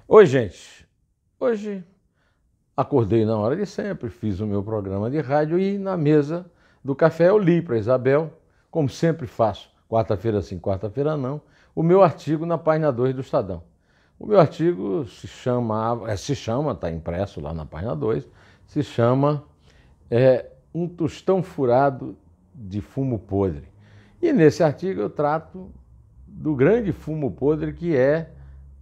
Oi, gente. Hoje acordei na hora de sempre, fiz o meu programa de rádio e na mesa do café eu li para Isabel, como sempre faço, quarta-feira sim, quarta-feira não, o meu artigo na página 2 do Estadão. O meu artigo está impresso lá na página 2, se chama Um Tostão Furado de Fumo Podre. E nesse artigo eu trato do grande fumo podre que é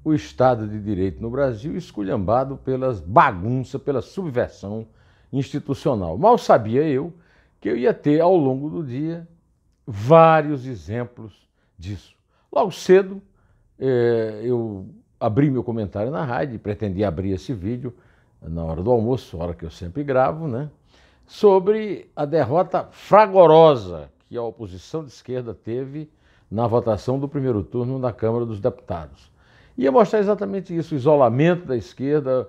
o Estado de Direito no Brasil, esculhambado pelas bagunças, pela subversão institucional. Mal sabia eu que eu ia ter ao longo do dia vários exemplos disso. Logo cedo, eu abri meu comentário na rádio, pretendi abrir esse vídeo na hora do almoço, hora que eu sempre gravo, né? Sobre a derrota fragorosa que a oposição de esquerda teve na votação do primeiro turno da Câmara dos Deputados. Ia mostrar exatamente isso, o isolamento da esquerda,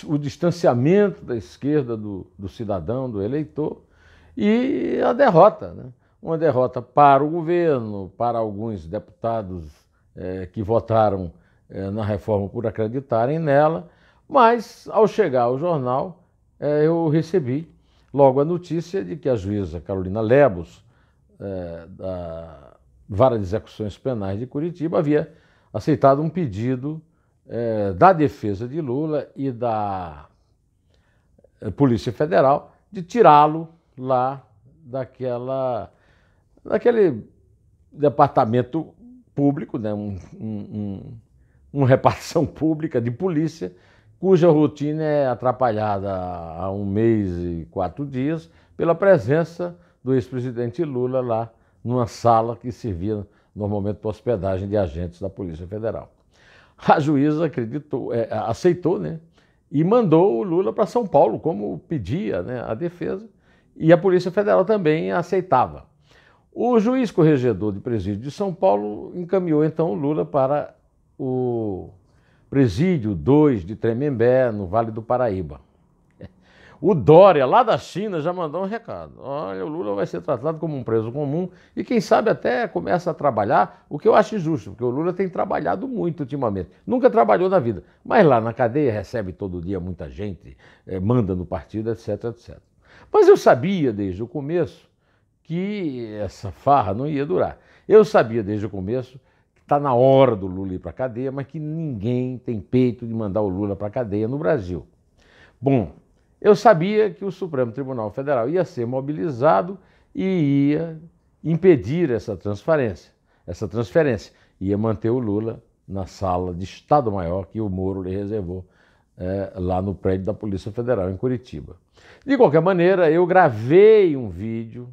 o distanciamento da esquerda do cidadão, do eleitor, e a derrota, né? Uma derrota para o governo, para alguns deputados que votaram na reforma por acreditarem nela, mas ao chegar ao jornal eu recebi logo a notícia de que a juíza Carolina Lebos, da Vara de Execuções Penais de Curitiba, havia aceitado um pedido da defesa de Lula e da Polícia Federal de tirá-lo lá daquele departamento público, né, uma repartição pública de polícia, cuja rotina é atrapalhada há 1 mês e 4 dias pela presença do ex-presidente Lula lá numa sala que servia normalmente para hospedagem de agentes da Polícia Federal. A juíza aceitou, né, e mandou o Lula para São Paulo, como pedia, né, a defesa, e a Polícia Federal também aceitava. O juiz corregedor de presídio de São Paulo encaminhou então o Lula para o presídio 2 de Tremembé, no Vale do Paraíba. O Dória, lá da China, já mandou um recado. Olha, o Lula vai ser tratado como um preso comum e quem sabe até começa a trabalhar, o que eu acho justo, porque o Lula tem trabalhado muito ultimamente. Nunca trabalhou na vida, mas lá na cadeia recebe todo dia muita gente, manda no partido, etc, etc. Mas eu sabia desde o começo que essa farra não ia durar. Eu sabia desde o começo que está na hora do Lula ir para a cadeia, mas que ninguém tem peito de mandar o Lula para a cadeia no Brasil. Bom, eu sabia que o Supremo Tribunal Federal ia ser mobilizado e ia impedir essa transferência. Ia manter o Lula na sala de Estado-Maior que o Moro lhe reservou lá no prédio da Polícia Federal, em Curitiba. De qualquer maneira, eu gravei um vídeo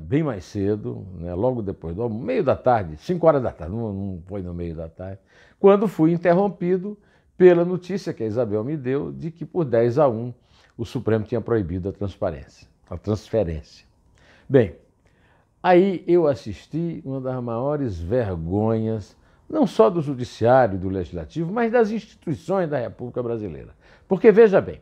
bem mais cedo, né, logo depois do meio da tarde, 5 horas da tarde, não foi no meio da tarde, quando fui interrompido pela notícia que a Isabel me deu de que por 10-1 o Supremo tinha proibido a transferência. Bem, aí eu assisti uma das maiores vergonhas, não só do Judiciário e do Legislativo, mas das instituições da República Brasileira. Porque, veja bem,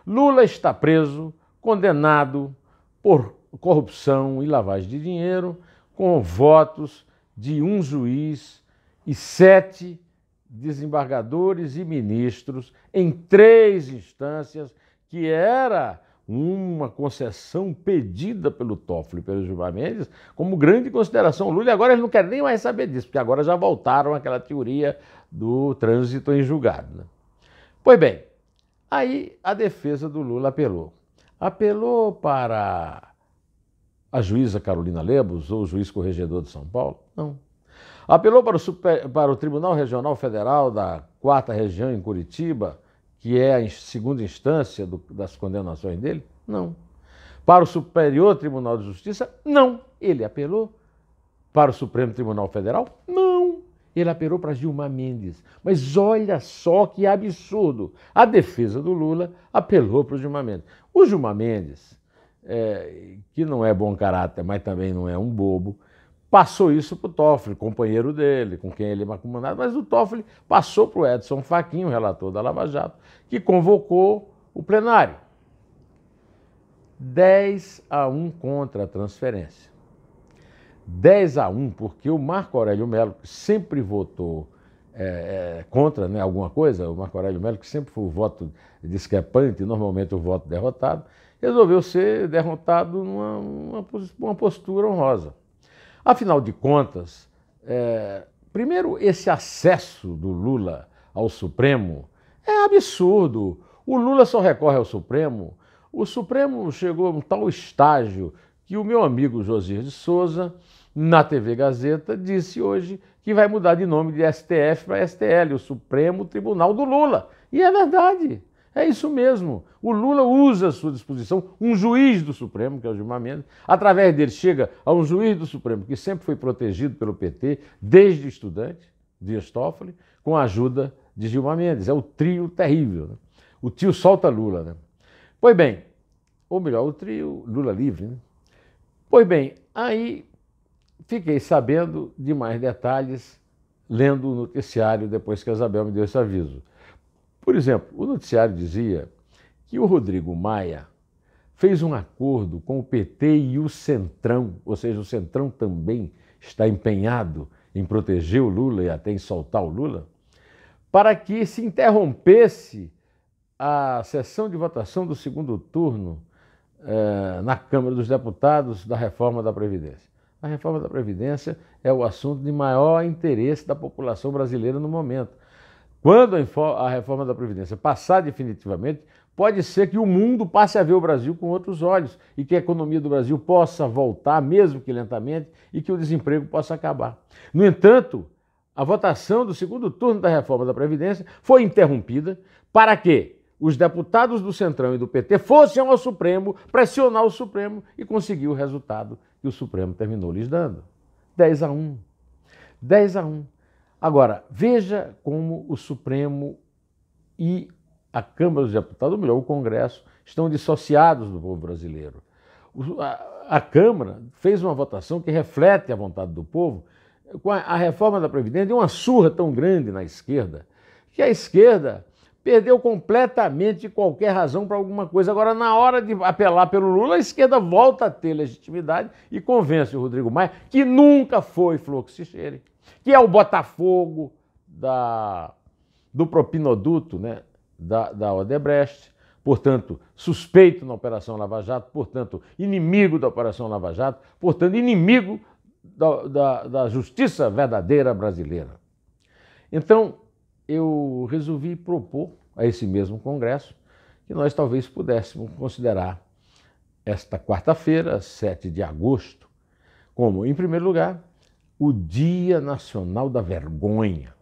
Lula está preso, condenado por corrupção e lavagem de dinheiro, com votos de um juiz e 7 desembargadores e ministros em 3 instâncias, que era uma concessão pedida pelo Toffoli e pelo Gilmar Mendes como grande consideração ao Lula, e agora eles não querem nem mais saber disso, porque agora já voltaram àquela teoria do trânsito em julgado, né? Pois bem, aí a defesa do Lula apelou. Apelou para a juíza Carolina Lebos ou o juiz corregedor de São Paulo? Não. Apelou para o Tribunal Regional Federal da 4ª Região em Curitiba, que é a segunda instância das condenações dele? Não. Para o Superior Tribunal de Justiça? Não. Ele apelou para o Supremo Tribunal Federal? Não. Ele apelou para Gilmar Mendes. Mas olha só que absurdo. A defesa do Lula apelou para o Gilmar Mendes. O Gilmar Mendes, que não é bom caráter, mas também não é um bobo, passou isso para o Toffoli, companheiro dele, com quem ele é mancomunado, mas o Toffoli passou para o Edson Fachin, o relator da Lava Jato, que convocou o plenário. 10-1 contra a transferência. 10-1 porque o Marco Aurélio Mello, que sempre votou contra, né, alguma coisa, o Marco Aurélio Melo, que sempre foi o voto discrepante, normalmente o voto derrotado, resolveu ser derrotado numa postura honrosa. Afinal de contas, primeiro, esse acesso do Lula ao Supremo é absurdo. O Lula só recorre ao Supremo. O Supremo chegou a um tal estágio que o meu amigo Josias de Souza, na TV Gazeta, disse hoje que vai mudar de nome de STF para STL, o Supremo Tribunal do Lula. E é verdade. É isso mesmo. O Lula usa à sua disposição um juiz do Supremo, que é o Gilmar Mendes. Através dele chega a um juiz do Supremo que sempre foi protegido pelo PT, desde estudante, Dias Toffoli, com a ajuda de Gilmar Mendes. É o trio terrível, né? O tio solta Lula, né? Pois bem, ou melhor, o trio Lula livre, né? Pois bem, aí fiquei sabendo de mais detalhes lendo o noticiário depois que a Isabel me deu esse aviso. Por exemplo, o noticiário dizia que o Rodrigo Maia fez um acordo com o PT e o Centrão, ou seja, o Centrão também está empenhado em proteger o Lula e até em soltar o Lula, para que se interrompesse a sessão de votação do segundo turno na Câmara dos Deputados da reforma da Previdência. A reforma da Previdência é o assunto de maior interesse da população brasileira no momento. Quando a reforma da Previdência passar definitivamente, pode ser que o mundo passe a ver o Brasil com outros olhos e que a economia do Brasil possa voltar, mesmo que lentamente, e que o desemprego possa acabar. No entanto, a votação do segundo turno da reforma da Previdência foi interrompida para que os deputados do Centrão e do PT fossem ao Supremo, pressionar o Supremo e conseguir o resultado que o Supremo terminou lhes dando. 10-1. 10-1. Agora, veja como o Supremo e a Câmara dos Deputados, ou melhor, o Congresso, estão dissociados do povo brasileiro. A Câmara fez uma votação que reflete a vontade do povo com a reforma da Previdência, deu uma surra tão grande na esquerda, que a esquerda perdeu completamente qualquer razão para alguma coisa. Agora, na hora de apelar pelo Lula, a esquerda volta a ter legitimidade e convence o Rodrigo Maia, que nunca foi flor que se cheire, que é o Botafogo do propinoduto, né, da Odebrecht, portanto, suspeito na Operação Lava Jato, portanto, inimigo da Operação Lava Jato, portanto, inimigo da justiça verdadeira brasileira. Então, eu resolvi propor a esse mesmo Congresso que nós talvez pudéssemos considerar esta quarta-feira, 7 de agosto, como, em primeiro lugar, o Dia Nacional da Vergonha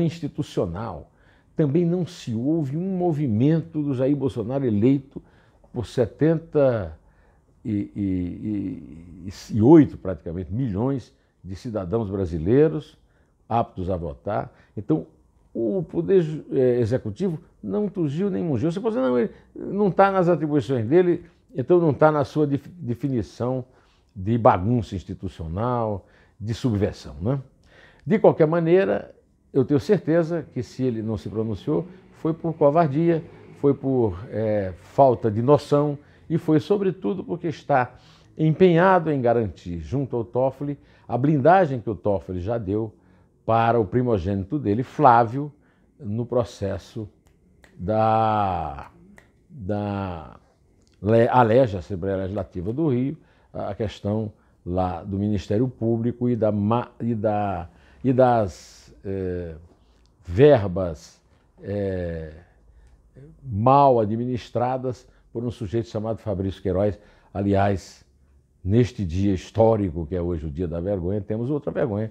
institucional. Também não se houve um movimento do Jair Bolsonaro eleito por 78, praticamente, milhões de cidadãos brasileiros aptos a votar. Então, o Poder Executivo não turgiu nem mungiu. Você pode dizer, não, ele não está nas atribuições dele, então não está na sua definição de bagunça institucional, de subversão, né? De qualquer maneira, eu tenho certeza que se ele não se pronunciou, foi por covardia, foi por falta de noção e foi, sobretudo, porque está empenhado em garantir, junto ao Toffoli, a blindagem que o Toffoli já deu para o primogênito dele, Flávio, no processo da ALEGE, Assembleia Legislativa do Rio, a questão lá do Ministério Público e das verbas mal administradas por um sujeito chamado Fabrício Queiroz. Aliás, neste dia histórico, que é hoje o Dia da Vergonha, temos outra vergonha,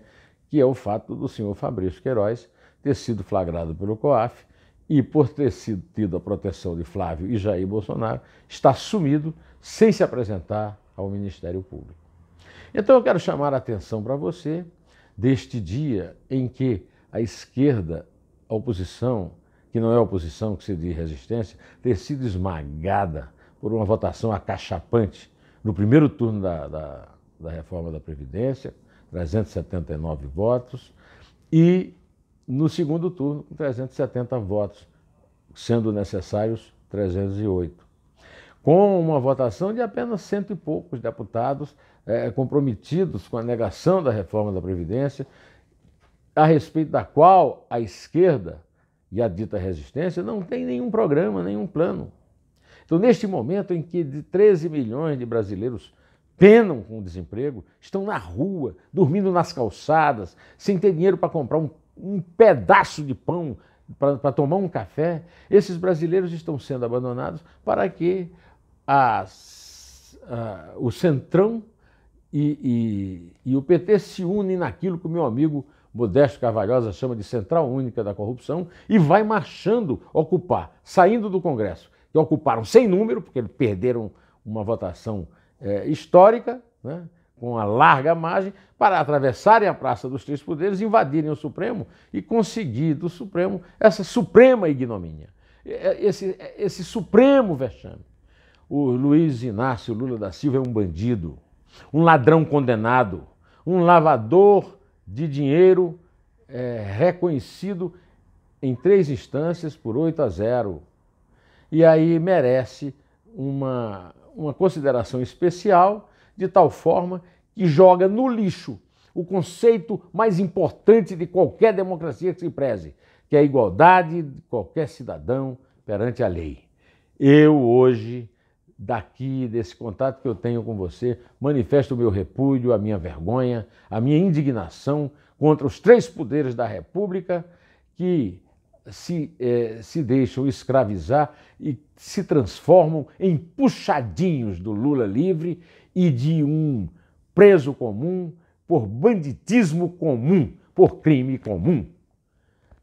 que é o fato do senhor Fabrício Queiroz ter sido flagrado pelo COAF e, por ter tido a proteção de Flávio e Jair Bolsonaro, está sumido sem se apresentar ao Ministério Público. Então eu quero chamar a atenção para você deste dia em que a esquerda, a oposição, que não é oposição, que se diz resistência, ter sido esmagada por uma votação acachapante no primeiro turno da reforma da Previdência, 379 votos, e no segundo turno, com 370 votos, sendo necessários 308. Com uma votação de apenas 100 e poucos deputados comprometidos com a negação da reforma da Previdência, a respeito da qual a esquerda e a dita resistência não tem nenhum programa, nenhum plano. Então, neste momento em que 13 milhões de brasileiros penam com o desemprego, estão na rua, dormindo nas calçadas, sem ter dinheiro para comprar um pedaço de pão, para tomar um café, esses brasileiros estão sendo abandonados para que o Centrão e o PT se unem naquilo que o meu amigo Modesto Carvalhosa chama de Central Única da Corrupção e vai marchando ocupar, saindo do Congresso, que ocuparam sem número, porque eles perderam uma votação histórica, né, com a larga margem, para atravessarem a Praça dos Três Poderes, invadirem o Supremo e conseguir do Supremo essa suprema ignomínia, esse supremo vexame. O Luiz Inácio Lula da Silva é um bandido, um ladrão condenado, um lavador de dinheiro reconhecido em 3 instâncias por 8-0. E aí merece uma consideração especial, de tal forma que joga no lixo o conceito mais importante de qualquer democracia que se preze, que é a igualdade de qualquer cidadão perante a lei. Eu hoje, daqui desse contato que eu tenho com você, manifesto o meu repúdio, a minha vergonha, a minha indignação contra os 3 poderes da República que se deixam escravizar e se transformam em puxadinhos do Lula livre e de um preso comum por banditismo comum, por crime comum.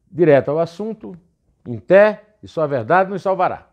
Direto ao assunto, em té, e só a verdade nos salvará.